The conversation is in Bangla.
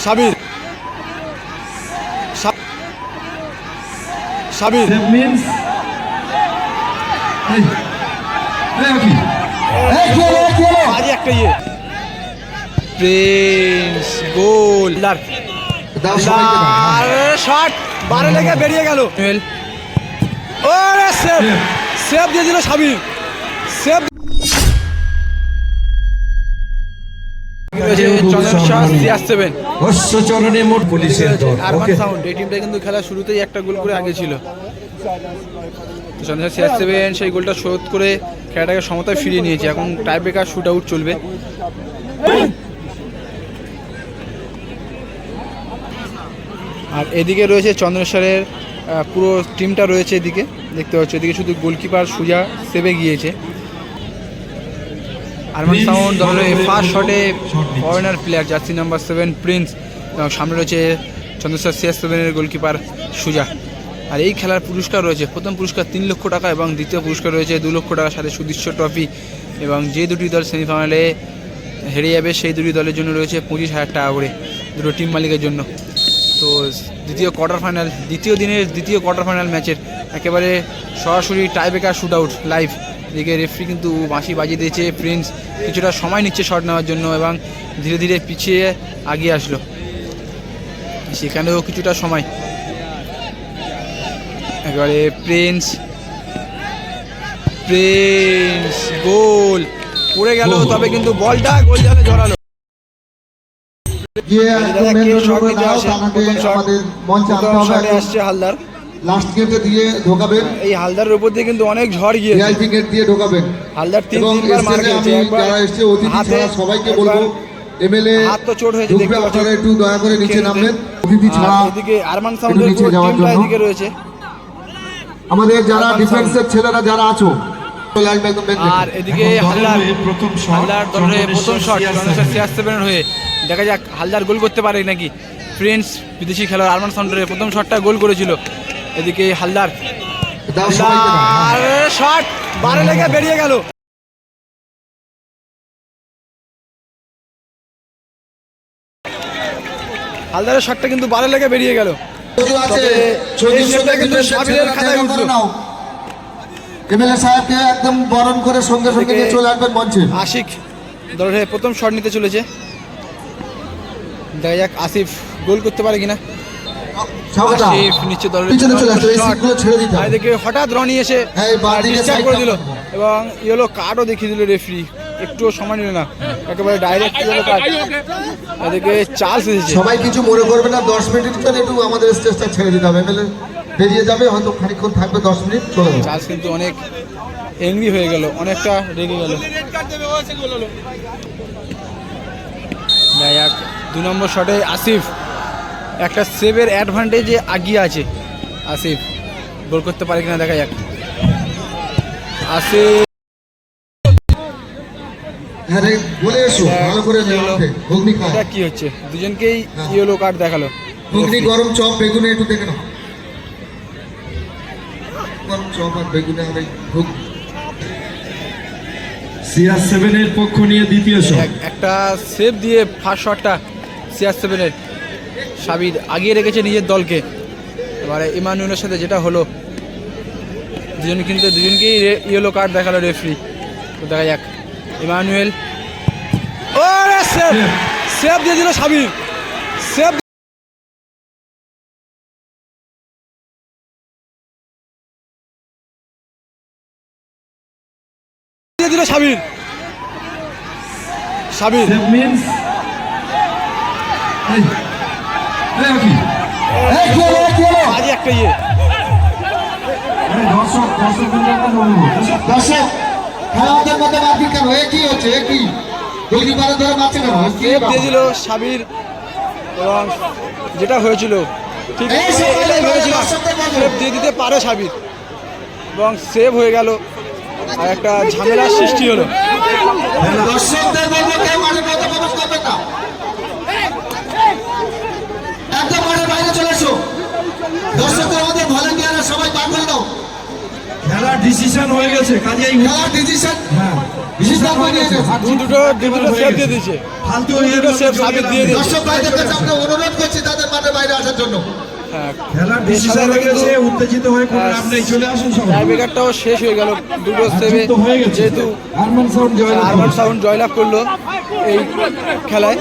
সাবির সাবির একটা ইয়ে প্রিন্স গোল শট বারে লেগে বেরিয়ে গেল। সেভ দিয়ে দিল সাবির। সেভ কিন্তু খেলা শুরুতেই একটা গোল করে আগে ছিল। সেই গোলটা শোধ করে খেলাটাকে সমতায় ফিরিয়ে নিয়েছে। এখন টাই ব্রেকার শুট আউট চলবে। আর এদিকে রয়েছে চন্দ্রেশ্বরের পুরো টিমটা রয়েছে। এদিকে দেখতে পাচ্ছ, এদিকে শুধু গোলকিপার সুজা সেভে গিয়েছে। আরমান সাউন্ড দলের ফার্স্ট শটে foreigner player jersey number 7 Prince, এবং সামনে রয়েছে চন্দ্রেশ্বর CS7-এর গোলকিপার সুজা। আর এই খেলার পুরস্কার রয়েছে, প্রথম পুরস্কার 3 লক্ষ টাকা এবং দ্বিতীয় পুরস্কার রয়েছে 2 লক্ষ টাকার সাথে সুদৃশ্য ট্রফি। এবং যে দুটি দল সেমিফাইনালে হেরে যাবে সেই দুটি দলের জন্য রয়েছে 25,000 টাকা করে দুটো টিম মালিকের জন্য। তো দ্বিতীয় দিনের দ্বিতীয় কোয়ার্টার ফাইনাল ম্যাচের একেবারে সরাসরি tie breaker shoot out live. এদিকে রেফারি কিন্তু বাঁশি বাজিয়ে দিয়েছে। প্রিন্স কিছুটা সময় নিচ্ছে শট নেওয়ার জন্য এবং ধীরে ধীরে পিছিয়ে আগিয়ে আসলো। সেখানেও কিছুটা সময়। একেবারে প্রিন্স গোল পড়ে গেল, তবে কিন্তু বলটা গোল জালে জড়ালো। হালদার লাস্ট গেটে দিয়ে ঢোকাবেন। এই হালদারের উপর দিয়ে কিন্তু অনেক ঝড় গিয়েছে। ভিআইপি গেট দিয়ে ঢোকাবেন। হালদার তিনবার মার খেয়েছে। যারা এসেছে অতিথি ছাড়া সবাইকে বলবো এমএলএ হাত তো চোট হয়েছে, দেখতে পাচ্ছেন, একটু দয়া করে নিচে নামবেন। অতিথি ছাড়া এদিকে আরমান সাউন্ডের পুরো টিমটা এদিকে রয়েছে। আমাদের যারা ডিফেন্সের ছেলেরা যারা আছো, আর এদিকে হালদার দলের প্রথম শট CS7-এর হয়ে। দেখা যাক হালদার গোল করতে পারে নাকি। প্রিন্স বিদেশি খেলোয়াড় আরমান সাউন্ডের প্রথম শটটা গোল করেছিল। এদিকে হালদার শট বারে লেগে বেরিয়ে গেল। হালদারের শটটা কিন্তু বারে লেগে বেরিয়ে গেল। একদম বরণ করে সঙ্গে সঙ্গে চলে আসবেন মঞ্চে। আশিক দলের প্রথম শট নিতে চলেছে। দেখা যাক আসিফ গোল করতে পারে কিনা। আসিফ নিচে দলের হঠাৎ রনি এসে ডিসচার্জ করে দিল এবং ইয়েলো কার্ডও দেখিয়ে দিল রেফারি। একটুও সময় নিল না, একেবারে ডাইরেক্ট ইয়েলো কার্ড। এদিকে চার্লস এসেছে। সবাই কিছু মনে করবে না, 10 মিনিট একটু আমাদের স্টেজটা ছেড়ে দিতে হবে। বেরিয়ে যাবে, হয়তো খানিকক্ষণ থাকবে, 10 মিনিট চলে যাবে। চার্লস কিন্তু অনেক এংরি হয়ে গেল, অনেকটা রেগে গেল। যাক 2 নম্বর শটে আসিফ একটা সেভের অ্যাডভান্টেজে আগিয়ে আছে। আসিফ গোল করতে পারে কিনা দেখা যাক। আসিফ এটা কি হচ্ছে, দুজনকেই ইয়েলো কার্ড দেখালো। গরম চপ বেগুনে একটু দেখে নাও। গরম চপ আর বেগুনে CS7-এর পক্ষ নিয়ে দ্বিতীয় শট। একটা সেভ দিয়ে ফার্স্ট শটটা CS7-এর সাবির আগিয়ে রেখেছে নিজের দলকে। এবারে ইমানুয়েলের সাথে যেটা হলো, দুজনকেই ইয়েলো কার্ড দেখালো রেফারি। তো দেখা যাক ইমানুয়েল সেভ দিয়ে দিল সাবির। সেভ দিয়ে দিল সাবির। একটা ইয়ে দর্শক খেলাধুলার মধ্যে মারপিট কেন কি হচ্ছে? কি গোলকিপারের ধরে মারছে কেন? সেভ দিয়ে দিল সাবির এবং যেটা হয়েছিল ঠিক এটাই হয়েছিল। সেভ দিয়ে দিতে পারে সাবির এবং সেভ হয়ে গেল আর একটা ঝামেলার সৃষ্টি হলো। দর্শকদের বলবো কেউ মাঠের মধ্যে প্রবেশ করবেন না, একদম মাঠের বাইরে চলে এসো। দর্শকদের আমাদের ভলান্টিয়াররা সবাই বার করে দাও। খেলার ডিসিশন হয়ে গেছে, কাজেই খেলার ডিসিশন দুটো সেভ দিয়ে দিয়েছে, দুটো সেভ সাবিত দিয়ে দিয়েছে। দর্শক ভাইদের কাছে আমরা অনুরোধ করছি তাদের মাঠের বাইরে আসার জন্য। খেলার ডিসিশন হয়ে গেছে, উত্তেজিত হয়ে কোনো নাম নেই, চলে আসুন সবাই। টাইব্রেকারটাও শেষ হয়ে গেল দুটো সেভে, যেহেতু আরমান সাউন্ড জয়লাভ করলো এই খেলায়।